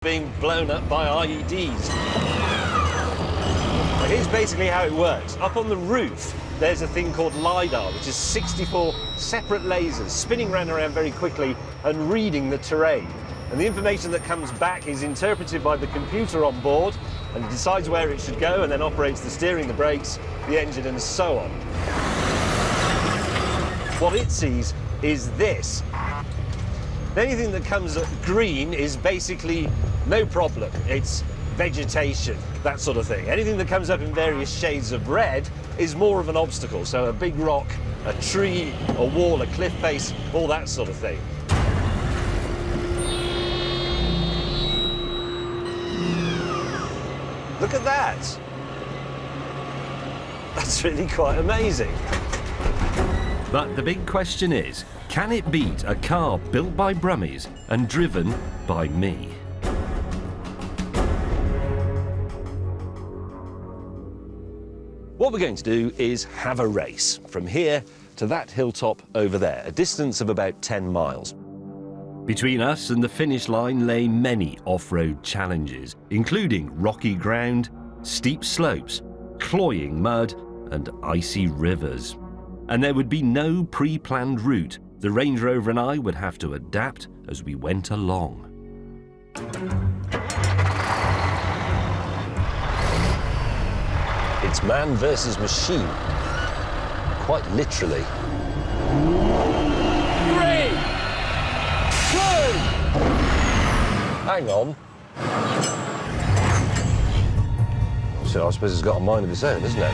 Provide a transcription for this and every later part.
being blown up by IEDs. Here's basically how it works. Up on the roof, there's a thing called LiDAR, which is 64 separate lasers spinning round and around very quickly and reading the terrain. And the information that comes back is interpreted by the computer on board, and it decides where it should go and then operates the steering, the brakes, the engine and so on. What it sees is this. Anything that comes up green is basically no problem. It's vegetation, that sort of thing. Anything that comes up in various shades of red is more of an obstacle. So a big rock, a tree, a wall, a cliff face, all that sort of thing. Look at that. That's really quite amazing. But the big question is, can it beat a car built by Brummies and driven by me? What we're going to do is have a race from here to that hilltop over there, a distance of about 10 miles. Between us and the finish line lay many off-road challenges, including rocky ground, steep slopes, cloying mud and icy rivers. And there would be no pre-planned route. The Range Rover and I would have to adapt as we went along. It's man versus machine, quite literally. 3, 2, hang on. So I suppose it's got a mind of its own, isn't it?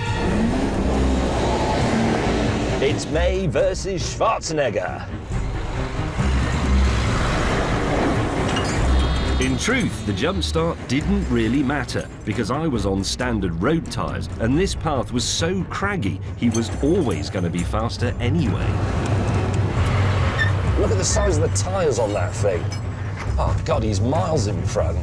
It's May versus Schwarzenegger. In truth, the jump start didn't really matter because I was on standard road tyres and this path was so craggy he was always going to be faster anyway. Look at the size of the tyres on that thing. Oh God, he's miles in front.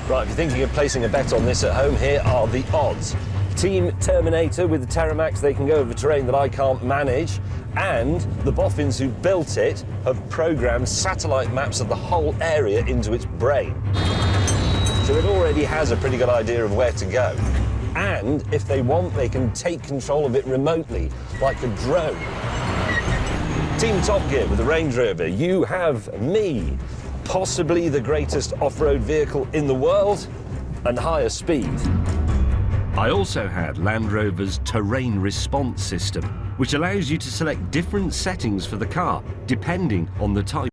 Right, if you're thinking of placing a bet on this at home, here are the odds. Team Terminator with the Terramax, they can go over terrain that I can't manage, and the boffins who built it have programmed satellite maps of the whole area into its brain. So it already has a pretty good idea of where to go. And if they want, they can take control of it remotely, like a drone. Team Top Gear with the Range Rover, you have me, possibly the greatest off-road vehicle in the world, and higher speed. I also had Land Rover's terrain response system, which allows you to select different settings for the car, depending on the type